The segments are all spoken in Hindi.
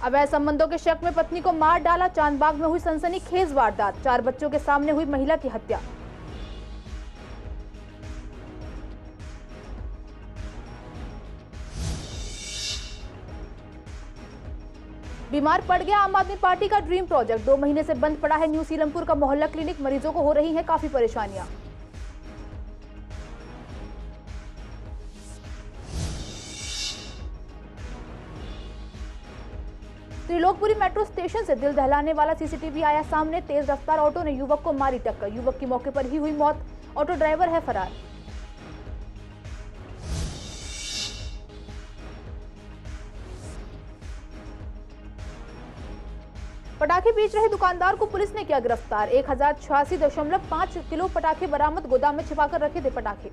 अवैध संबंधों के शक में पत्नी को मार डाला। चांदबाग में हुई सनसनीखेज वारदात। 4 बच्चों के सामने हुई महिला की हत्या। बीमार पड़ गया आम आदमी पार्टी का ड्रीम प्रोजेक्ट। 2 महीने से बंद पड़ा है न्यू सीलमपुर का मोहल्ला क्लिनिक। मरीजों को हो रही हैं काफी परेशानियां। त्रिलोकपुरी मेट्रो स्टेशन से दिल दहलाने वाला सीसीटीवी आया सामने। तेज रफ्तार ऑटो ने युवक को मारी टक्कर। युवक की मौके पर ही हुई मौत। ऑटो ड्राइवर है फरार। पटाखे बेच रहे दुकानदार को पुलिस ने किया गिरफ्तार। 1086.5 किलो पटाखे बरामद। गोदाम में छिपाकर रखे थे पटाखे।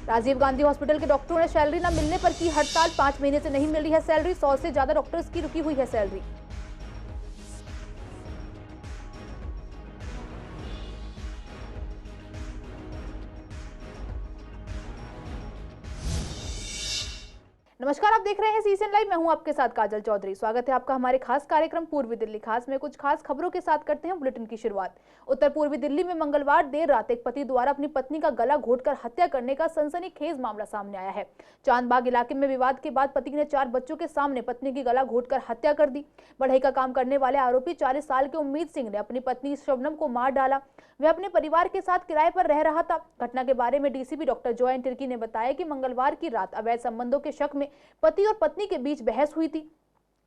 राजीव गांधी हॉस्पिटल के डॉक्टरों ने सैलरी न मिलने पर की हड़ताल। 5 महीने से नहीं मिल रही है सैलरी। 100 से ज्यादा डॉक्टर्स की रुकी हुई है सैलरी। नमस्कार, आप देख रहे हैं सीएसएन लाइव। मैं हूं आपके साथ काजल चौधरी। स्वागत है आपका हमारे खास कार्यक्रम पूर्वी दिल्ली खास में। कुछ खास खबरों के साथ करते हैं बुलेटिन की शुरुआत। उत्तर पूर्वी दिल्ली में मंगलवार देर रात एक पति द्वारा अपनी पत्नी का गला घोंटकर हत्या करने का सनसनीखेज मामला सामने आया है। चांदबाग इलाके में विवाद के बाद पति ने 4 बच्चों के सामने पत्नी की गला घोंटकर हत्या कर दी। बढ़ई का काम करने वाले आरोपी 40 साल के उम्मीद सिंह ने अपनी पत्नी शबनम को मार डाला। वह अपने परिवार के साथ किराए पर रह रहा था। घटना के बारे में डीसीपी डॉक्टर जॉयन तिर्की ने बताया कि मंगलवार की रात अवैध संबंधों के शक में पति और पत्नी के बीच बहस हुई थी।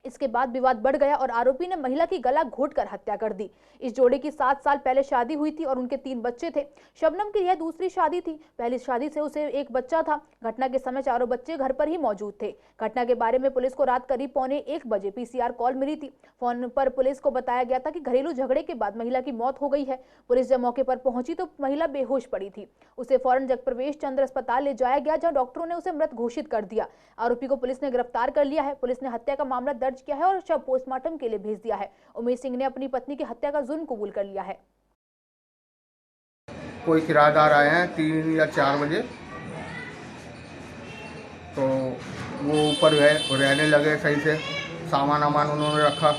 इसके बाद विवाद बढ़ गया और आरोपी ने महिला की गला घोंटकर हत्या कर दी। इस जोड़े की 7 साल पहले शादी हुई थी और उनके 3 बच्चे थे। शबनम की यह दूसरी शादी थी। पहली शादी से उसे एक बच्चा था। घटना के समय चारों बच्चे घर पर ही मौजूद थे। घटना के बारे में पुलिस को रात करीब 1:45 बजे पीसीआर कॉल मिली थी। फोन पर पुलिस को बताया गया था कि घरेलू झगड़े के बाद महिला की मौत हो गई है। पुलिस जब मौके पर पहुंची तो महिला बेहोश पड़ी थी। उसे फौरन जगप्रवेश चंद्र अस्पताल ले जाया गया, जहां डॉक्टरों ने उसे मृत घोषित कर दिया। आरोपी को पुलिस ने गिरफ्तार कर लिया है। पुलिस ने हत्या का मामला दर्ज किया है और शव पोस्टमार्टम के लिए भेज दिया है। उमेश सिंह ने अपनी पत्नी की हत्या का जुर्म कबूल कर लिया है। कोई किराएदार आए हैं 3 या 4 बजे, तो वो ऊपर रहने लगे सही से। सामान उन्होंने रखा।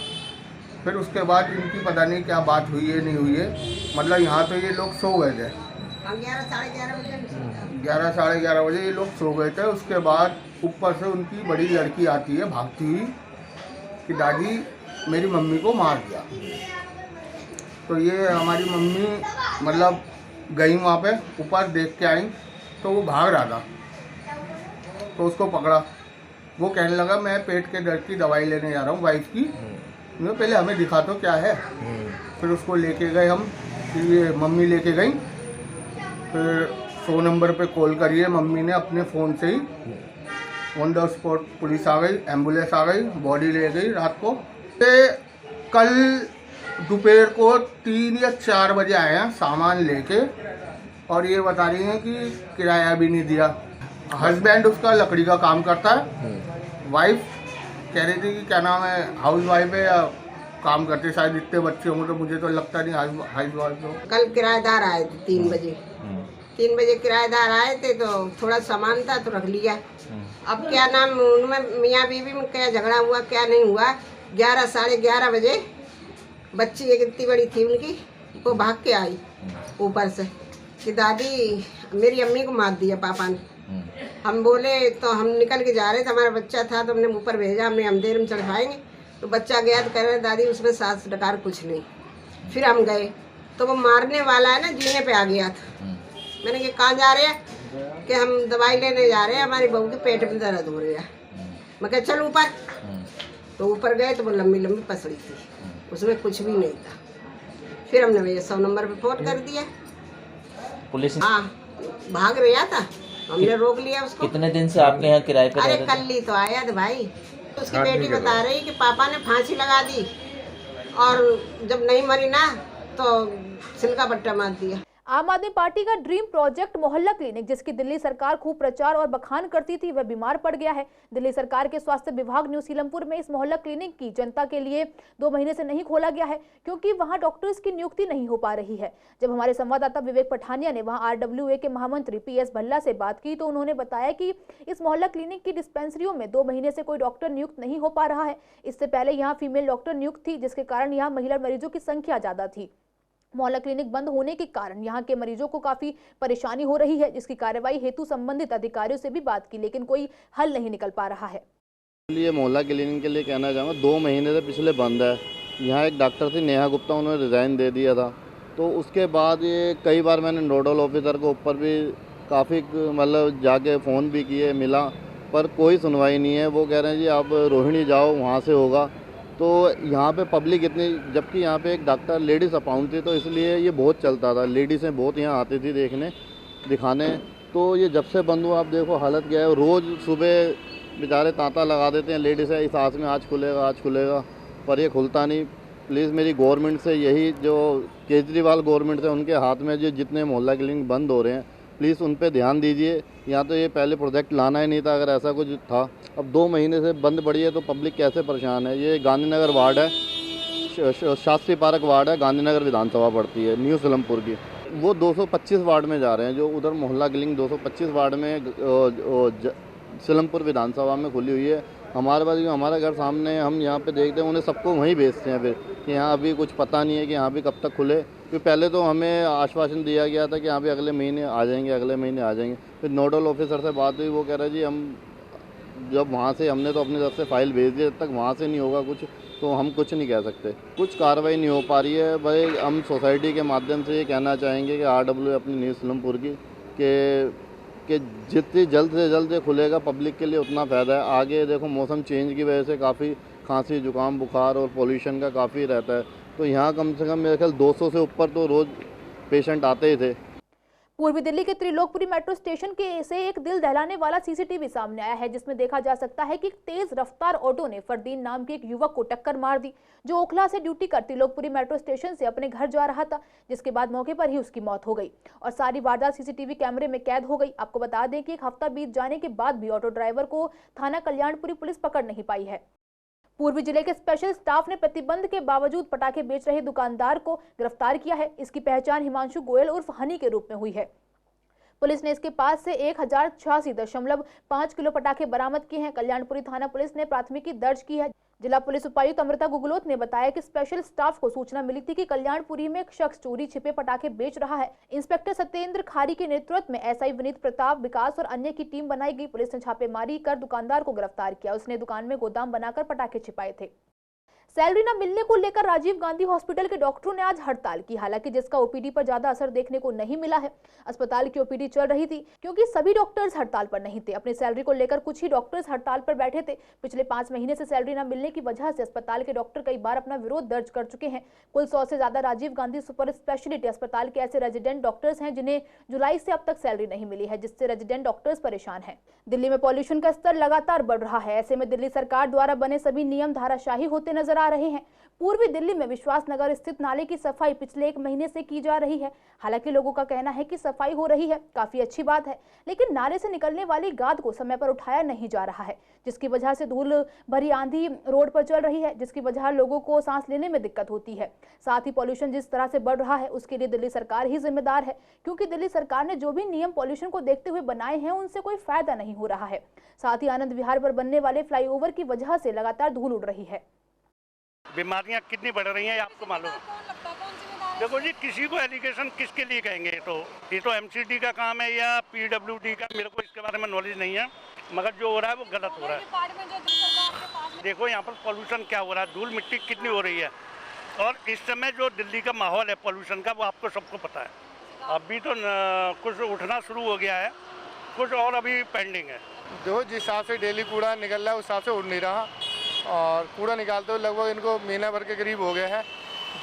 फिर उसके बाद इनकी पता नहीं क्या बात हुई है नहीं हुई है। मतलब यहाँ तो ये लोग सो गए थे। 11 साढ़े 11 बजे ये लोग सो गए थे। उसके बाद ऊपर से उनकी बड़ी लड़की आती है भागती हुई कि दादी मेरी मम्मी को मार दिया। तो ये हमारी मम्मी मतलब गई वहाँ पे, ऊपर देख के आई तो वो भाग रहा था। तो उसको पकड़ा। वो कहने लगा मैं पेट के दर्द की दवाई लेने जा रहा हूँ वाइफ की। पहले हमें दिखा तो क्या है। फिर उसको लेके गए हम। फिर ये मम्मी लेके गई। फिर 100 नंबर पे कॉल करिए मम्मी ने अपने फ़ोन से ही। ऑन द स्पॉट पुलिस आ गई, एम्बुलेंस आ गई, बॉडी ले गई रात को। कल दोपहर को 3 या 4 बजे आए हैं सामान लेके और ये बता रही हैं कि किराया भी नहीं दिया। हस्बैंड उसका लकड़ी का काम करता है। वाइफ कह रही थी कि क्या नाम है हाउस वाइफ है या काम करते, शायद इतने बच्चे होंगे तो मुझे तो लगता नहीं हाउस वाइफ हो। कल किराएदार आए थे 3 बजे। 3 बजे किराएदार आए थे तो थोड़ा सामान था तो रख लिया। अब क्या नाम उनमें मियाँ बीवी में क्या झगड़ा हुआ क्या नहीं हुआ। 11 साढ़े 11 बजे बच्ची एक इतनी बड़ी थी उनकी, वो भाग के आई ऊपर से कि दादी मेरी अम्मी को मार दिया पापा ने। हम बोले तो हम निकल के जा रहे थे, हमारा बच्चा था तो हमने ऊपर भेजा, हमने हम देर में चढ़ाएंगे। तो बच्चा गया तो कह रहे दादी उसमें सास डकार कुछ नहीं। फिर हम गए तो वो मारने वाला है ना जीने पे आ गया था। मैंने कहा कहाँ जा रहे हैं कि हम दवाई लेने जा रहे हैं, हमारी बहू के पेट में दर्द हो रहा है। मैं कहा चल ऊपर। तो ऊपर गए तो वो लंबी लंबी पसड़ी थी, उसमें कुछ भी नहीं था। फिर हमने भैया 100 नंबर पे फोन कर दिया। पुलिस हाँ भाग रहा था, हमने रोक लिया उसको। कितने दिन से आपके यहाँ किराए पर? अरे कल ही तो आया था भाई। उसकी बेटी बता रही कि पापा ने फांसी लगा दी और जब नहीं मरी ना तो सिल्का पट्टा मार दिया। आम आदमी पार्टी का ड्रीम प्रोजेक्ट मोहल्ला क्लिनिक, जिसकी दिल्ली सरकार खूब प्रचार और बखान करती थी, वह बीमार पड़ गया है। दिल्ली सरकार के स्वास्थ्य विभाग न्यू सीलमपुर में इस मोहल्ला क्लिनिक की जनता के लिए 2 महीने से नहीं खोला गया है, क्योंकि वहां डॉक्टर्स की नियुक्ति नहीं हो पा रही है। जब हमारे संवाददाता विवेक पठानिया ने वहां RWA के महामंत्री PS भल्ला से बात की तो उन्होंने बताया कि इस मोहल्ला क्लिनिक की डिस्पेंसरियों में 2 महीने से कोई डॉक्टर नियुक्त नहीं हो पा रहा है। इससे पहले यहाँ फीमेल डॉक्टर नियुक्त थी, जिसके कारण यहाँ महिला मरीजों की संख्या ज्यादा थी। मोहल्ला क्लिनिक बंद होने के कारण यहां के मरीजों को काफी परेशानी हो रही है, जिसकी कार्रवाई हेतु संबंधित अधिकारियों से भी बात की, लेकिन कोई हल नहीं निकल पा रहा है। ये मोहल्ला क्लिनिक के लिए कहना चाहूँगा, 2 महीने से पिछले बंद है। यहाँ एक डॉक्टर थी नेहा गुप्ता, उन्होंने रिज़ाइन दे दिया था। तो उसके बाद ये कई बार मैंने नोडल ऑफिसर को ऊपर भी काफ़ी मतलब जाके फ़ोन भी किए, मिला, पर कोई सुनवाई नहीं है। वो कह रहे हैं जी आप रोहिणी जाओ, वहाँ से होगा। तो यहाँ पे पब्लिक इतनी, जबकि यहाँ पे एक डॉक्टर लेडीज़ अपाउंट थी, तो इसलिए ये बहुत चलता था, लेडीज़ें बहुत यहाँ आती थी दिखाने। तो ये जब से बंद हुआ, आप देखो हालत क्या है। रोज़ सुबह बेचारे तांता लगा देते हैं लेडीज़ है, इस आस में आज खुलेगा, पर ये खुलता नहीं। प्लीज़ मेरी गवर्नमेंट से यही, जो केजरीवाल गवर्नमेंट है उनके हाथ में जो जितने मोहल्ला क्लिनिक बंद हो रहे हैं, प्लीज़ उन पे ध्यान दीजिए। यहाँ तो ये पहले प्रोजेक्ट लाना ही नहीं था अगर ऐसा कुछ था। अब 2 महीने से बंद पड़ी है तो पब्लिक कैसे परेशान है। ये गांधीनगर वार्ड है, शास्त्री पार्क वार्ड है, गांधीनगर विधानसभा पड़ती है न्यू सीलमपुर की। वो 225 वार्ड में जा रहे हैं, जो उधर मोहल्ला क्लिनिक 225 वार्ड में सीलमपुर विधानसभा में खुली हुई है। हमारे पास हमारा घर सामने, हम यहाँ पे देखते हैं, उन्हें सबको वहीं भेजते हैं फिर कि यहाँ अभी कुछ पता नहीं है कि यहाँ भी कब तक खुले। क्योंकि पहले तो हमें आश्वासन दिया गया था कि यहाँ पे अगले महीने आ जाएंगे। फिर नोडल ऑफिसर से बात हुई, वो कह रहा जी हम जब वहाँ से, हमने तो अपनी तरफ से फाइल भेज दी, जब तक वहाँ से नहीं होगा कुछ तो हम कुछ नहीं कह सकते। कुछ कार्रवाई नहीं हो पा रही है। भाई हम सोसाइटी के माध्यम से ये कहना चाहेंगे कि RWA अपनी न्यू सीलमपुर की कि जितनी जल्द से जल्द खुलेगा पब्लिक के लिए उतना फ़ायदा है। आगे देखो मौसम चेंज की वजह से काफ़ी खांसी, जुकाम, बुखार और पोल्यूशन का काफ़ी रहता है। तो यहाँ कम से कम मेरे ख्याल 200 से ऊपर तो रोज़ पेशेंट आते ही थे। पूर्वी दिल्ली के त्रिलोकपुरी मेट्रो स्टेशन के से एक दिल दहलाने वाला CCTV सामने आया है, जिसमें देखा जा सकता है कि तेज रफ्तार ऑटो ने फरदीन नाम के एक युवक को टक्कर मार दी, जो ओखला से ड्यूटी कर त्रिलोकपुरी मेट्रो स्टेशन से अपने घर जा रहा था, जिसके बाद मौके पर ही उसकी मौत हो गई और सारी वारदात CCTV कैमरे में कैद हो गई। आपको बता दें कि 1 हफ्ता बीत जाने के बाद भी ऑटो ड्राइवर को थाना कल्याणपुरी पुलिस पकड़ नहीं पाई है। पूर्वी जिले के स्पेशल स्टाफ ने प्रतिबंध के बावजूद पटाखे बेच रहे दुकानदार को गिरफ्तार किया है। इसकी पहचान हिमांशु गोयल उर्फ हनी के रूप में हुई है। पुलिस ने इसके पास से 1086.5 किलो पटाखे बरामद किए हैं। कल्याणपुरी थाना पुलिस ने प्राथमिकी दर्ज की है। जिला पुलिस उपायुक्त अमृता गुगलोत ने बताया कि स्पेशल स्टाफ को सूचना मिली थी कि कल्याणपुरी में एक शख्स चोरी छिपे पटाखे बेच रहा है। इंस्पेक्टर सत्येंद्र खारी के नेतृत्व में SI विनीत प्रताप, विकास और अन्य की टीम बनाई गई। पुलिस ने छापेमारी कर दुकानदार को गिरफ्तार किया। उसने दुकान में गोदाम बनाकर पटाखे छिपाए थे। सैलरी न मिलने को लेकर राजीव गांधी हॉस्पिटल के डॉक्टरों ने आज हड़ताल की, हालांकि जिसका OPD पर ज्यादा असर देखने को नहीं मिला है। अस्पताल की OPD चल रही थी क्योंकि सभी डॉक्टर्स हड़ताल पर नहीं थे। अपनी सैलरी को लेकर कुछ ही डॉक्टर्स हड़ताल पर बैठे थे। पिछले 5 महीने से सैलरी न मिलने की वजह से अस्पताल के डॉक्टर कई बार अपना विरोध दर्ज कर चुके हैं। कुल 100 से ज्यादा राजीव गांधी सुपर स्पेशलिटी अस्पताल के ऐसे रेजिडेंट डॉक्टर्स हैं जिन्हें जुलाई से अब तक सैलरी नहीं मिली है, जिससे रेजिडेंट डॉक्टर्स परेशान हैं। दिल्ली में पॉल्यूशन का स्तर लगातार बढ़ रहा है। ऐसे में दिल्ली सरकार द्वारा बने सभी नियम धाराशाही होते नजर आ रहे हैं। पूर्वी दिल्ली में विश्वास नगर स्थित नाले की सफाई पिछले 1 महीने से की जा रही है। हालांकि लोगों का कहना है कि सफाई हो रही है, काफी अच्छी बात है, लेकिन नाले से निकलने वाली गाद को समय पर उठाया नहीं जा रहा है, जिसकी वजह से धूल भरी आंधी रोड पर चल रही है, जिसकी वजह लोगों को सांस लेने में दिक्कत होती है। साथ ही पॉल्यूशन जिस तरह से बढ़ रहा है उसके लिए दिल्ली सरकार ही जिम्मेदार है, क्योंकि दिल्ली सरकार ने जो भी नियम पॉल्यूशन को देखते हुए बनाए हैं उनसे कोई फायदा नहीं हो रहा है। साथ ही आनंद विहार पर बनने वाले फ्लाईओवर की वजह से लगातार धूल उड़ रही है। बीमारियां कितनी बढ़ रही हैं आपको मालूम है। देखो जी, किसी को एलिगेशन किसके लिए कहेंगे, ये तो MCD का काम है या PWD का, मेरे को इसके बारे में नॉलेज नहीं है, मगर जो हो रहा है वो गलत हो रहा है। देखो यहाँ पर पॉल्यूशन क्या हो रहा है, धूल मिट्टी कितनी हो रही है, और इस समय जो दिल्ली का माहौल है पॉल्यूशन का वो आपको सबको पता है। अभी तो कुछ उठना शुरू हो गया है, कुछ और अभी पेंडिंग है। देखो जिस हिसाब से डेली कूड़ा निकल रहा है उस हिसाब से उड़ नहीं रहा, और कूड़ा निकालते हुए लगभग इनको महीना भर के करीब हो गया है,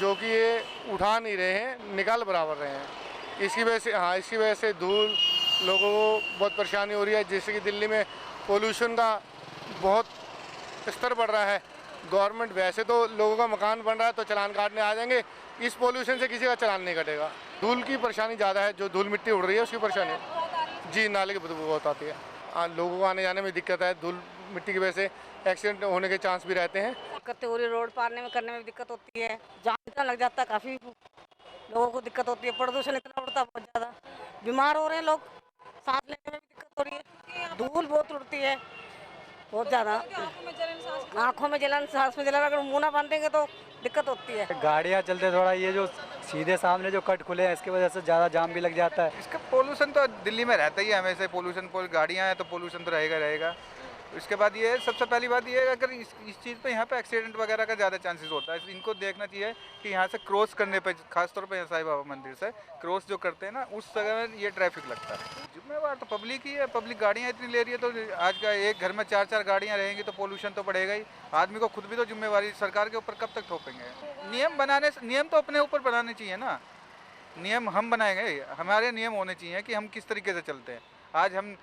जो कि ये उठा नहीं रहे हैं, निकाल बराबर रहे हैं। इसकी वजह से धूल लोगों को बहुत परेशानी हो रही है। जैसे कि दिल्ली में पोल्यूशन का बहुत स्तर बढ़ रहा है, गवर्नमेंट वैसे तो लोगों का मकान बन रहा है तो चालान काटने आ जाएंगे, इस पोल्यूशन से किसी का चालान नहीं कटेगा। धूल की परेशानी ज़्यादा है, जो धूल मिट्टी उड़ रही है उसकी परेशानी। जी, नाले की बदबू बहुत आती है, लोगों को आने जाने में दिक्कत है, धूल मिट्टी की वजह से एक्सीडेंट होने के चांस भी रहते हैं। दिक्कत हो रही, रोड पारने में करने में दिक्कत होती है, जाम इतना लग जाता है, काफ़ी लोगों को दिक्कत होती है, प्रदूषण इतना उड़ता है, बहुत ज़्यादा बीमार हो रहे हैं लोग, सांस लेने में भी दिक्कत हो रही है, धूल बहुत उड़ती है बहुत ज़्यादा, आँखों में जलन, सांस में जलन, अगर मुँह ना बांधेंगे तो दिक्कत होती है। गाड़ियाँ चलते थोड़ा ये जो सीधे सामने जो कट खुले हैं इसकी वजह से ज़्यादा जाम भी लग जाता है। इसका पोल्यूशन तो दिल्ली में रहता ही है हमेशा, पोल्यूशन गाड़ियाँ हैं तो पोल्यूशन तो रहेगा। इसके बाद ये सबसे पहली बात ये है, अगर इस चीज़ पे यहाँ पे एक्सीडेंट वगैरह का ज़्यादा चांसेस होता है, इनको देखना चाहिए कि यहाँ से क्रॉस करने पे, खासतौर पे साईं बाबा मंदिर से क्रॉस जो करते हैं ना, उस जगह में ये ट्रैफिक लगता है। जिम्मेवार तो पब्लिक ही है, पब्लिक गाड़ियाँ इतनी ले रही है, तो आज का एक घर में 4-4 गाड़ियाँ रहेंगी तो पोल्यूशन तो बढ़ेगा ही। आदमी को खुद भी तो जिम्मेवारी सरकार के ऊपर कब तक थोपेंगे। नियम तो अपने ऊपर बनाने चाहिए ना, नियम हम बनाएंगे, हमारे नियम होने चाहिए कि हम किस तरीके से चलते हैं। आज हम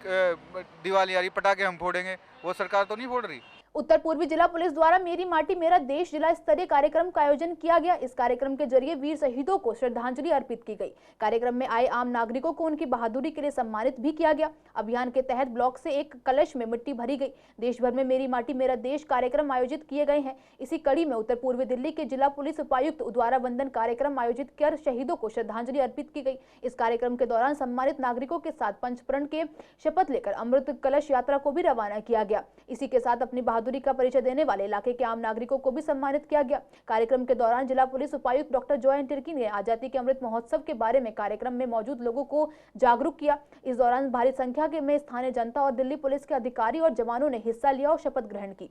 दिवाली आ रही, पटाखे हम फोड़ेंगे, वो सरकार तो नहीं फोड़ रही। उत्तर पूर्वी जिला पुलिस द्वारा मेरी माटी मेरा देश जिला स्तरीय कार्यक्रम का आयोजन किया गया। इस कार्यक्रम के जरिए वीर शहीदों को श्रद्धांजलि अर्पित की गई। कार्यक्रम में आए आम नागरिकों को उनकी बहादुरी के लिए सम्मानित भी किया गया। अभियान के तहत ब्लॉक से एक कलश में मिट्टी भरी गई। देश भर में मेरी माटी मेरा देश कार्यक्रम आयोजित किए गए हैं। इसी कड़ी में उत्तर पूर्वी दिल्ली के जिला पुलिस उपायुक्त द्वारा वंदन कार्यक्रम आयोजित कर शहीदों को श्रद्धांजलि अर्पित की गई। इस कार्यक्रम के दौरान सम्मानित नागरिकों के साथ पंचप्रण के शपथ लेकर अमृत कलश यात्रा को भी रवाना किया गया। इसी के साथ अपनी बहादुरी का परिचय देने वाले इलाके के आम नागरिकों को भी सम्मानित किया गया। कार्यक्रम के दौरान जिला पुलिस उपायुक्त डॉक्टर जॉयन तिर्की ने आजादी के अमृत महोत्सव के बारे में कार्यक्रम में मौजूद लोगों को जागरूक किया। इस दौरान भारी संख्या में स्थानीय जनता और दिल्ली पुलिस के अधिकारी और जवानों ने हिस्सा लिया और शपथ ग्रहण की।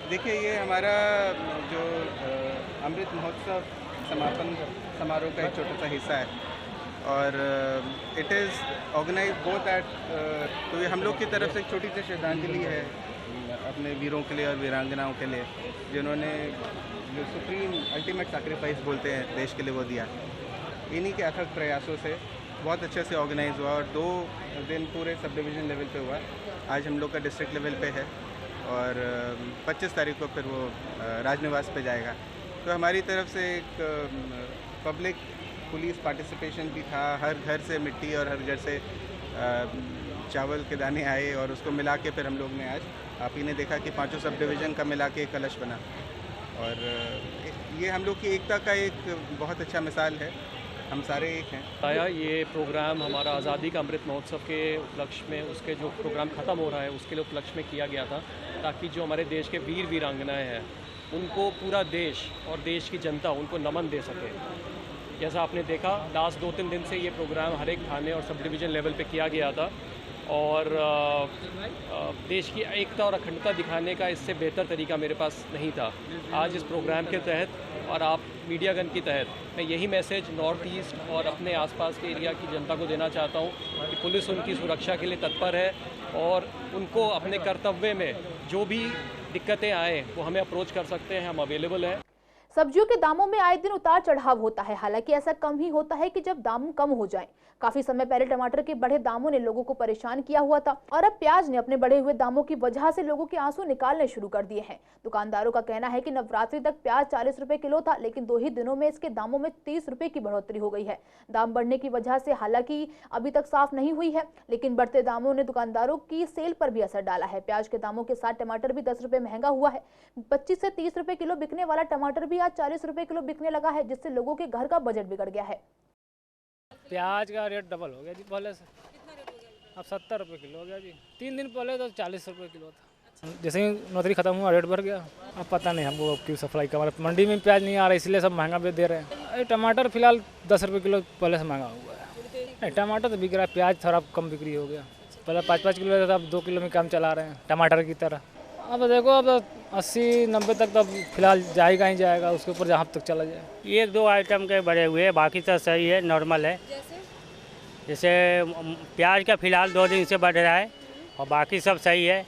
देखिए, ये हमारा जो अमृत महोत्सव समापन समारोह का एक छोटा सा हिस्सा है और it is organise both at, तो ये हम लोग की तरफ से एक छोटी सी श्रद्धांजलि है अपने वीरों के लिए और वीरांगनाओं के लिए, जिन्होंने जो सुप्रीम अल्टीमेट सैक्रिफाइस बोलते हैं देश के लिए वो दिया। इन्हीं के अथक प्रयासों से बहुत अच्छे से ऑर्गेनाइज हुआ और 2 दिन पूरे सब डिवीज़न लेवल पे हुआ। आज हम लोग का डिस्ट्रिक्ट लेवल पे है और 25 तारीख को फिर वो राजनिवास पे जाएगा। तो हमारी तरफ से एक पब्लिक पुलिस पार्टिसिपेशन भी था। हर घर से मिट्टी और हर घर से चावल के दाने आए और उसको मिला के फिर हम लोग ने आज, आप ही ने देखा कि 5 सब डिवीज़न का मिला के एक कलश बना और ये हम लोग की एकता का एक बहुत अच्छा मिसाल है। हम सारे एक हैं। आया ये प्रोग्राम हमारा आज़ादी का अमृत महोत्सव के उपलक्ष्य में, उसके जो प्रोग्राम ख़त्म हो रहा है उसके लिए उपलक्ष्य में किया गया था, ताकि जो हमारे देश के वीर वीरांगनाएँ हैं उनको पूरा देश और देश की जनता उनको नमन दे सके। जैसा आपने देखा, लास्ट 2-3 दिन से ये प्रोग्राम हर एक थाने और सब डिवीज़न लेवल पे किया गया था और देश की एकता और अखंडता दिखाने का इससे बेहतर तरीका मेरे पास नहीं था। आज इस प्रोग्राम के तहत और आप मीडियागन की तहत मैं यही मैसेज नॉर्थ ईस्ट और अपने आसपास के एरिया की जनता को देना चाहता हूँ कि पुलिस उनकी सुरक्षा के लिए तत्पर है और उनको अपने कर्तव्य में जो भी दिक्कतें आए वो हमें अप्रोच कर सकते हैं, हम अवेलेबल हैं। सब्जियों के दामों में आए दिन उतार चढ़ाव होता है, हालांकि ऐसा कम ही होता है कि जब दाम कम हो जाएं। काफी समय पहले टमाटर के बढ़े दामों ने लोगों को परेशान किया हुआ था और अब प्याज ने अपने बढ़े हुए दामों की वजह से लोगों के आंसू निकालने शुरू कर दिए हैं। दुकानदारों का कहना है कि नवरात्रि तक प्याज 40 रुपए किलो था, लेकिन 2 ही दिनों में इसके दामों में 30 रुपए की बढ़ोतरी हो गई है। दाम बढ़ने की वजह से हालांकि अभी तक साफ नहीं हुई है, लेकिन बढ़ते दामों ने दुकानदारों की सेल पर भी असर डाला है। प्याज के दामों के साथ टमाटर भी 10 रुपए महंगा हुआ है। 25 से 30 रुपए किलो बिकने वाला टमाटर भी आज 40 रुपए किलो बिकने लगा है, जिससे लोगों के घर का बजट बिगड़ गया है। प्याज का रेट डबल हो गया जी पहले से। अब 70 रुपये किलो हो गया जी। 3 दिन पहले तो 40 रुपये किलो था। जैसे ही नौकरी खत्म हुआ रेट बढ़ गया। अब पता नहीं हमको क्यों सप्लाई का, हमारे मंडी में प्याज नहीं आ रहा, इसलिए सब महंगा भी दे रहे हैं। टमाटर फिलहाल 10 रुपये किलो पहले से महंगा हुआ है। नहीं, टमाटर तो बिक रहा है, प्याज थोड़ा कम बिक्री हो गया। पहले 5-5 किलो था, अब 2 किलो में काम चला रहे हैं टमाटर की तरह। अब देखो, अब 80-90 तक तो फिलहाल जाएगा ही जाएगा, उसके ऊपर जहाँ तक चला जाए। 1-2 आइटम के बढ़े हुए हैं, बाकी तो सही है, नॉर्मल है। जैसे प्याज का फिलहाल 2 दिन से बढ़ रहा है और बाकी सब सही है।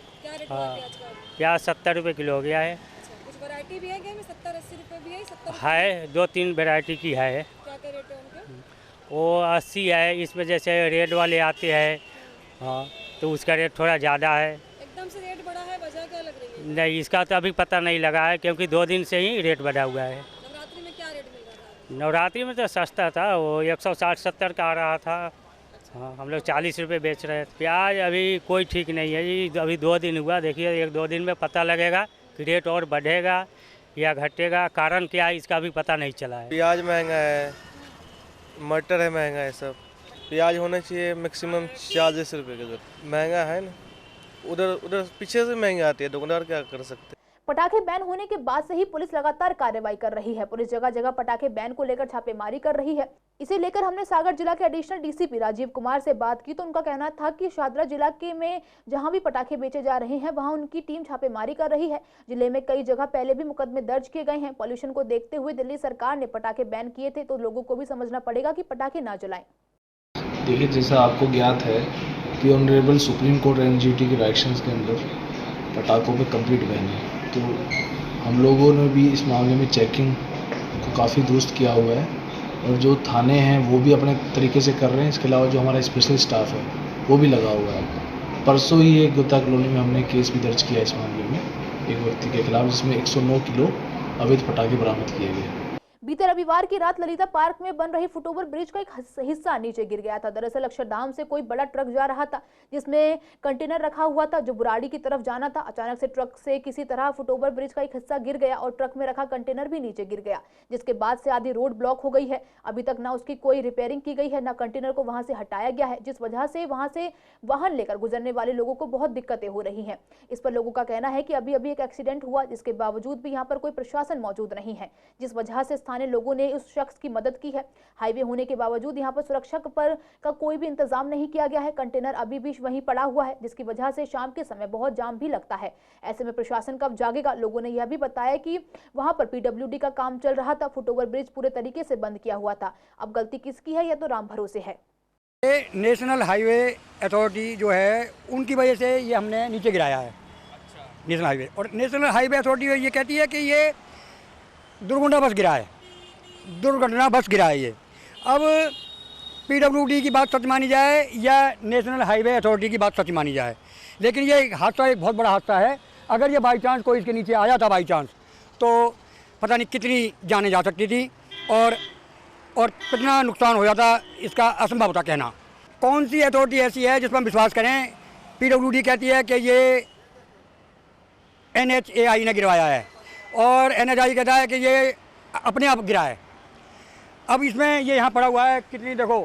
हाँ, प्याज 70 रुपये किलो हो गया है। कुछ वैरायटी भी है क्या में 70-80 रुपये भी है? 70 है, 2-3 वैरायटी की है। क्या क्या रेट है उनके? वो 80 है, इसमें जैसे रेड वाले आते हैं, हाँ, तो उसका रेट थोड़ा ज़्यादा है। एकदम से रेट बढ़ा है, वजह क्या लग रही है? नहीं, इसका तो अभी पता नहीं लगा है, क्योंकि 2 दिन से ही रेट बढ़ा हुआ है। नवरात्रि में क्या रेट मिल रहा था? नवरात्रि में तो सस्ता था, वो 160-70 का आ रहा था। हाँ, हम लोग 40 रुपये बेच रहे थे। प्याज अभी कोई ठीक नहीं है जी, अभी 2 दिन हुआ, देखिए 1-2 दिन में पता लगेगा कि रेट और बढ़ेगा या घटेगा। कारण क्या है इसका भी पता नहीं चला है। प्याज महंगा है, मटर है महंगा है, सब प्याज होना चाहिए मैक्सिमम 40 रुपये का। महंगा है ना, उधर पीछे से महंगी आती है, दुकानदार क्या कर सकते हैं। पटाखे बैन होने के बाद से ही पुलिस लगातार कार्रवाई कर रही है। पुलिस जगह जगह पटाखे बैन को लेकर छापेमारी कर रही है। इसे लेकर हमने सागर जिला के एडिशनल डीसीपी राजीव कुमार से बात की तो उनका कहना था कि शादरा जिला के में जहां भी पटाखे बेचे जा रहे हैं वहां उनकी टीम छापेमारी कर रही है। जिले में कई जगह पहले भी मुकदमे दर्ज किए गए हैं। पॉल्यूशन को देखते हुए दिल्ली सरकार ने पटाखे बैन किए थे, तो लोगों को भी समझना पड़ेगा कि पटाखे ना जलाएं। देखिए, जैसा आपको ज्ञात है कि ऑनरेबल सुप्रीम कोर्ट एनजीटी के डायरेक्शंस के अंदर पटाखों पे कंप्लीट बैन है, तो हम लोगों ने भी इस मामले में चेकिंग को काफ़ी दुरुस्त किया हुआ है और जो थाने हैं वो भी अपने तरीके से कर रहे हैं। इसके अलावा जो हमारा स्पेशल स्टाफ है वो भी लगा हुआ है। परसों ही एक गुत्ता कॉलोनी में हमने केस भी दर्ज किया इस मामले में एक व्यक्ति के खिलाफ, जिसमें 109 किलो अवैध पटाखे बरामद किए गए। बीते रविवार की रात ललिता पार्क में बन रही फुटओवर ब्रिज का एक हिस्सा नीचे गिर गया था। दरअसल अक्षरधाम से कोई बड़ा ट्रक जा रहा था जिसमें कंटेनर रखा हुआ था जो बुराड़ी की तरफ जाना था। अचानक से ट्रक से किसी तरह फुटओवर ब्रिज का एक हिस्सा गिर गया और ट्रक में रखा कंटेनर भी नीचे गिर गया, जिसके बाद से आधी रोड ब्लॉक हो गई है। अभी तक ना उसकी कोई रिपेयरिंग की गई है, ना कंटेनर को वहां से हटाया गया है, जिस वजह से वहां से वाहन लेकर गुजरने वाले लोगों को बहुत दिक्कतें हो रही हैं। इस पर लोगों का कहना है कि अभी अभी एक एक्सीडेंट हुआ, जिसके बावजूद भी यहाँ पर कोई प्रशासन मौजूद नहीं है, जिस वजह से स्थानीय लोगों ने उस शख्स की मदद की है। हाईवे होने के बावजूद यहाँ पर सुरक्षा का कोई भी इंतजाम नहीं किया गया है। कंटेनर अभी भी वहीं पड़ा हुआ है, जिसकी वजह से शाम के समय बहुत जाम भी लगता है। ऐसे में प्रशासन कब जागेगा? लोगों ने यह भी बताया कि वहां पर पीडब्ल्यूडी का काम चल रहा था, फुटओवर ब्रिज पूरे तरीके से बंद किया हुआ था। अब गलती किसकी है यह तो राम भरोसे है। नेशनल हाईवे अथॉरिटी जो है उनकी वजह से ये हमने नीचे गिराया है। नेशनल हाईवे और नेशनल हाईवे अथॉरिटी ये कहती है कि ये दुर्घटना बस गिरा है ये। अब पीडब्ल्यूडी की बात सच मानी जाए या नेशनल हाईवे अथॉरिटी की बात सच मानी जाए, लेकिन ये हादसा एक बहुत बड़ा हादसा है। अगर ये बाई चांस कोई इसके नीचे आ जाता बाई चांस, तो पता नहीं कितनी जानें जा सकती थी और कितना नुकसान हो जाता, इसका असंभव होता कहना। कौन सी अथॉरिटी ऐसी है जिस पर हम विश्वास करें? पीडब्ल्यूडी कहती है कि ये NHAI ने गिरवाया है और NHAI कहता है कि ये अपने आप गिरा है। अब इसमें ये यहाँ पड़ा हुआ है, कितनी देखो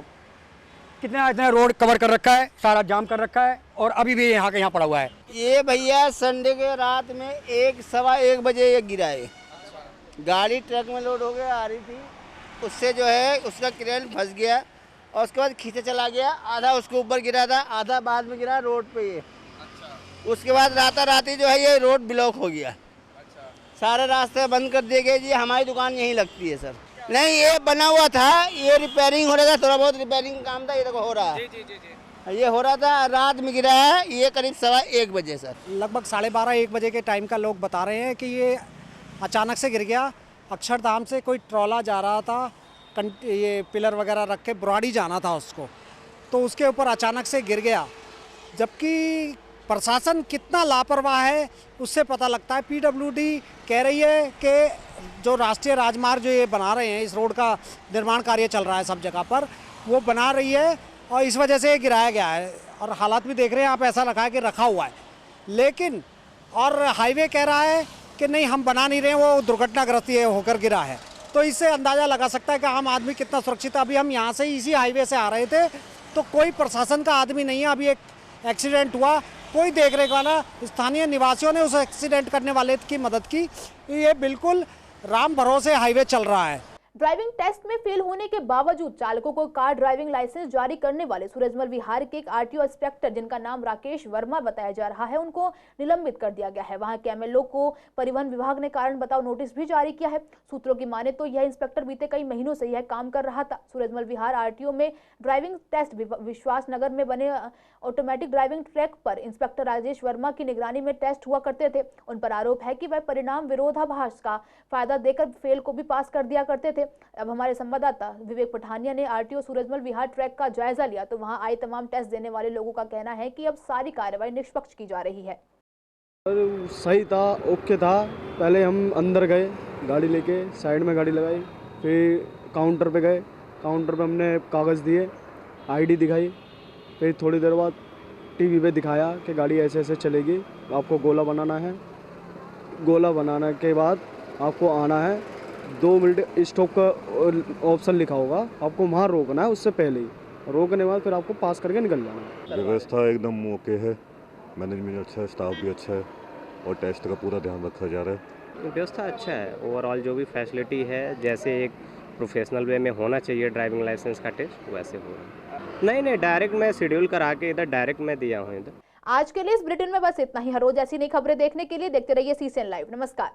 कितना रोड कवर कर रखा है, सारा जाम कर रखा है और अभी भी यहाँ का यहाँ पड़ा हुआ है। ये भैया संडे के रात में 1-1:15 बजे ये गिरा है। गाड़ी ट्रक में लोड हो गया आ रही थी, उससे जो है उसका क्रेन फंस गया और उसके बाद खींचे चला गया। आधा उसके ऊपर गिरा था, आधा बाद में गिरा रोड पे ये। उसके बाद राताराती जो है ये रोड ब्लॉक हो गया। सारे रास्ते बंद कर दिए गए जी। हमारी दुकान यहीं लगती है सर। नहीं, ये बना हुआ था, ये रिपेयरिंग हो रहा था, थोड़ा बहुत रिपेयरिंग काम था। ये देखो हो रहा है, ये हो रहा था, रात में गिरा है। ये करीब 1:15 बजे सर, लगभग 12:30-1 बजे के टाइम का लोग बता रहे हैं कि ये अचानक से गिर गया। अक्षरधाम से कोई ट्रॉला जा रहा था, ये पिलर वगैरह रख के बुराड़ी जाना था उसको, तो उसके ऊपर अचानक से गिर गया। जबकि प्रशासन कितना लापरवाह है उससे पता लगता है। पीडब्ल्यूडी कह रही है कि जो राष्ट्रीय राजमार्ग जो ये बना रहे हैं, इस रोड का निर्माण कार्य चल रहा है सब जगह पर, वो बना रही है और इस वजह से गिराया गया है। और हालात भी देख रहे हैं आप, ऐसा रखा है कि रखा हुआ है, लेकिन और हाईवे कह रहा है कि नहीं हम बना नहीं रहे, वो दुर्घटनाग्रस्त होकर गिरा है। तो इससे अंदाज़ा लगा सकता है कि आम आदमी कितना सुरक्षित है। अभी हम यहाँ से इसी हाईवे से आ रहे थे तो कोई प्रशासन का आदमी नहीं है। अभी एक एक्सीडेंट हुआ, कोई देख रेख वाला, स्थानीय निवासियों ने उस एक्सीडेंट करने वाले की मदद की। ये बिल्कुल राम भरोसे हाईवे चल रहा है। ड्राइविंग टेस्ट में फेल होने के बावजूद चालकों को कार ड्राइविंग लाइसेंस जारी करने वाले सूरजमल विहार के एक आरटीओ इंस्पेक्टर, जिनका नाम राकेश वर्मा बताया जा रहा है, उनको निलंबित कर दिया गया है। वहां के एमएलओ को परिवहन विभाग ने कारण बताओ नोटिस भी जारी किया है। सूत्रों की माने तो यह इंस्पेक्टर बीते कई महीनों से यह काम कर रहा था। सूरजमल विहार आरटीओ में ड्राइविंग टेस्ट विश्वास नगर में बने ऑटोमेटिक ड्राइविंग ट्रैक पर इंस्पेक्टर राजेश वर्मा की निगरानी में टेस्ट हुआ करते थे। उन पर आरोप है कि वह परिणाम विरोधाभास का फायदा देकर फेल को भी पास कर दिया करते थे। अब हमारे संवाददाता विवेक पठानिया ने आरटीओ सूरजमल विहार ट्रैक का जायजा लिया तो वहां आए तमाम टेस्ट देने वाले लोगों का कहना है कि अब सारी कार्रवाई निष्पक्ष की जा रही है। सही था, ओके था। पहले हम अंदर गए गाड़ी लेके, साइड में गाड़ी लगाई, फिर काउंटर पे गए, काउंटर पे हमने कागज़ दिए, आईडी दिखाई, फिर थोड़ी देर बाद टीवी पे दिखाया कि गाड़ी ऐसे ऐसे चलेगी, आपको गोला बनाना है, गोला बनाने के बाद आपको आना है, 2 मिनट स्टॉप का ऑप्शन लिखा होगा, आपको वहाँ रोकना है, उससे पहले ही रोकने के बाद फिर आपको पास करके निकल जाना है। व्यवस्था एकदम ओके है, मैनेजमेंट अच्छा है, स्टाफ भी अच्छा है और टेस्ट का पूरा ध्यान रखा जा रहा है। व्यवस्था अच्छा है, ओवरऑल जो भी फैसिलिटी है जैसे एक प्रोफेशनल वे में होना चाहिए ड्राइविंग लाइसेंस का टेस्ट वैसे हो रहा है। नहीं डायरेक्ट मैं शेड्यूल करा के इधर डायरेक्ट मैं दिया हूँ इधर। आज के लिए इस बुलेटिन में बस इतना ही। हर रोज ऐसी नई खबरें देखने के लिए देखते रहिए CCN लाइव। नमस्कार।